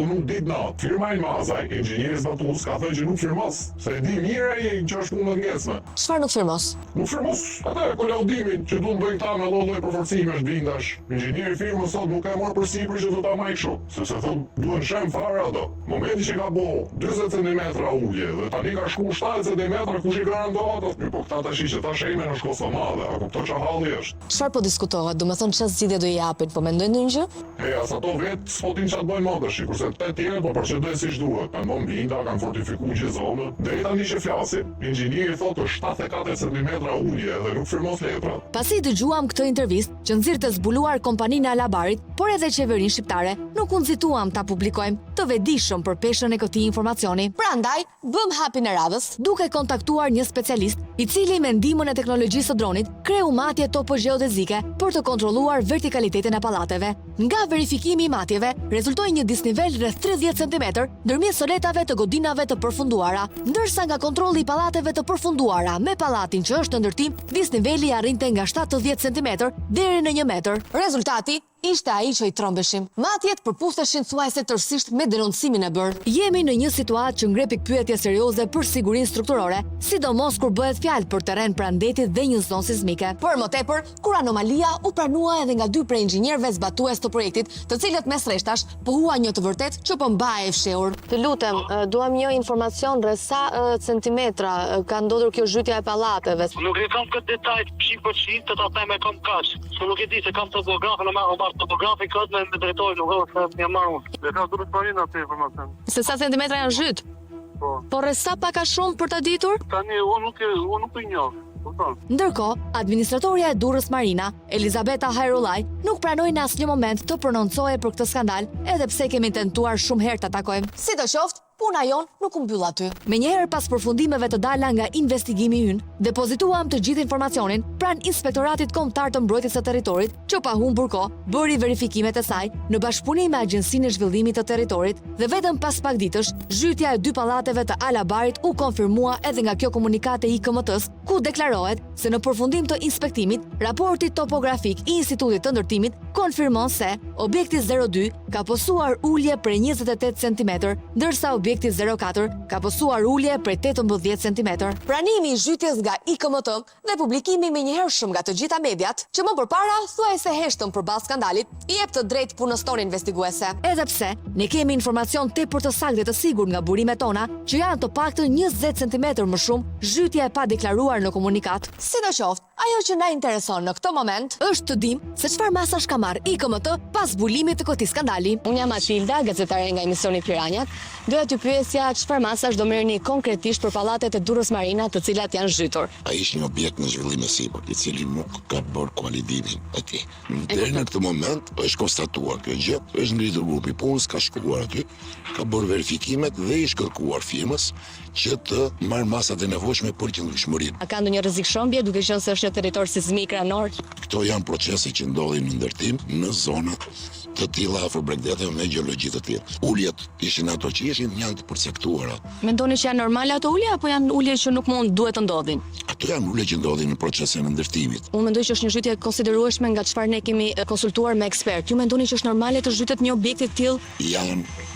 Nuk dit na, firma i mazaj, inxhinieri Zbatus ka thënë që nuk firmos, se e di mirë ai që është punë ngecme. Çfarë nuk firmos? Nuk firmos atë kolaudimin që duan bëjnë ta me lloj përforcime bindash. Inxhinieri i firmës sot nuk e marr përsipër që do ta marrë kështu, sepse thonë duhen shem fare ato. Momenti që ka bo 40 cm ulje dhe tani ka shku 70 cm, kush i garantohet atë? Po këta tash që ta shejmen është kosa madhe, a kupton çfarë halli është? Çfarë po diskutohet? Domethënë çfarë zgjidhje do i japin? Po mendojnë ndonjë gjë? As ato vetë s'po din çfarë bëjnë më tash, kurse të tjerë po procedojnë siç duhet. Kanë bën binda, kanë fortifikuar që zonën. Deri tani që flasim, inxhinieri thotë 74 cm ulje dhe nuk firmos letra. Pasi dëgjuam këtë intervistë që nxirrte zbuluar kompaninë e Alabarit, por edhe qeverinë shqiptare, nuk u nxituam ta publikojmë të vetëdijshëm për peshën e këtij informacioni. Prandaj, bëm hapin e radhës duke kontaktuar një specialist i cili me ndihmën e teknologjisë së dronit kreu matje topogeodezike për të kontrolluar vertikalitetin e pallateve. Nga verifikimi i matjeve, rezultoi një disnivel rreth 30 cm ndërmjet soletave të godinave të përfunduara, ndërsa nga kontrolli i pallateve të përfunduara me pallatin që është në ndërtim, disniveli arrinte nga 70 cm deri në 1 metër. Rezultati ishte ai që i trombeshim. Matjet përputheshin thuajse tërësisht me denoncimin e bërë. Jemi në një situatë që ngre pikpyetje serioze për sigurinë strukturore, sidomos kur bëhet fjalë për terren prandetit dhe një zonë sismike. Por më tepër, kur anomalia u pranua edhe nga 2 prej inxhinierëve zbatues të projektit, të cilët mes rreshtash pohuan një të vërtet që po mbahej e fshehur. Të lutem, duam një informacion rreth sa centimetra ka ndodhur kjo zhytja e pallateve. Nuk e kam këtë detaj 100% të ta them e kam kaq. Nuk e di se kam topografën topografi këtë me drejtori nuk është se një marrë unë. Dhe ka duhet parin atë informacion. Se sa centimetra janë zhyt? Po. Por rreth sa pak a shumë për ta ditur? Tani unë nuk i njoh. Ndërkohë, administratorja e Durrës Marina, Elizabeta Hajrullaj, nuk pranoi në asnjë moment të prononcohej për këtë skandal, edhe pse kemi tentuar shumë herë ta takojmë. Sidoqoftë, puna jon nuk u mbyll aty. Menjëherë pas përfundimeve të dala nga investigimi ynë, depozituam të gjithë informacionin pranë Inspektoratit Kombëtar të Mbrojtjes së Territorit, që pa humbur kohë bëri verifikimet e saj në bashkëpunim me Agjencinë e Zhvillimit të Territorit dhe vetëm pas pak ditësh, zhytja e 2 pallateve të Alabarit u konfirmua edhe nga kjo komunikat e IKMT-s, ku deklarohet se në përfundim të inspektimit, raporti topografik i Institutit të Ndërtimit konfirmon se objekti 02 ka posuar ulje prej 28 cm, ndërsa objekti 04 ka posuar ulje prej 18 cm. Pranimi i zhytjes nga IKMT dhe publikimi menjëhershëm nga të gjitha mediat, që më përpara thuajse heshtën përballë skandalit, i jep të drejtë punëstorin investiguese. Edhe pse ne kemi informacion tepër të saktë të sigurt nga burimet tona që janë të paktën 20 cm më shumë zhytja e pa deklaruar në komunikat. Sidoqoftë, ajo që na intereson në këtë moment është të dimë se çfarë masash ka marrë IKMT pas zbulimit të këtij skandali. Unë jam Matilda, gazetare nga emisioni Piranjat. Doja t'ju pyesja çfarë masash do merrni konkretisht për pallatet e Durrës Marina, të cilat janë zhytur. Ai ishte një objekt në zhvillim të sipër, i cili nuk ka bërë kualitimin e tij. Deri në këtë moment është konstatuar kjo gjë, është ngritur grupi punës, ka shkuar aty, ka bërë verifikimet dhe i shkërkuar firmës që të marrë masat e nevojshme për qëndrueshmërinë. A ka ndonjë rrezik shëmbje duke qenë se është një territor sismik ranor? Këto janë procese që ndodhin në ndërtim në zona të tilla afër bregdeteve me gjeologji të tillë. Uljet ishin ato që ishin janë të përcaktuara. Mendoni që janë normale ato ulje apo janë ulje që nuk duhet të ndodhin? Ato janë ulje që ndodhin në procesin e ndërtimit. Unë mendoj që është një zhytje konsiderueshme nga çfarë ne kemi konsultuar me ekspert. Ju mendoni që është normale të zhytet një objekt i tillë? Janë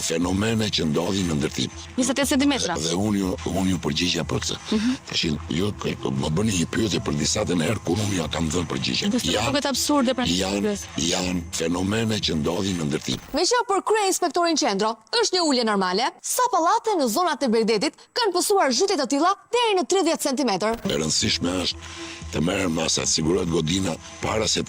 fenomene që ndodhin në ndërtim. 28 cm. Dhe unë ju përgjigja për këtë. Tash ju më bëni një pyetje për disa herë kur unë ja kam dhënë përgjigje. Janë absurde pra. Janë fenomene që ndodhin në ndërtim. Me që për krye inspektorin qendro, është një ulje normale, sa pallate në zonat e Bregdetit kanë posuar zhytje të tilla deri në 30 cm. E rëndësishme është të merren masat, sigurohet godina para se të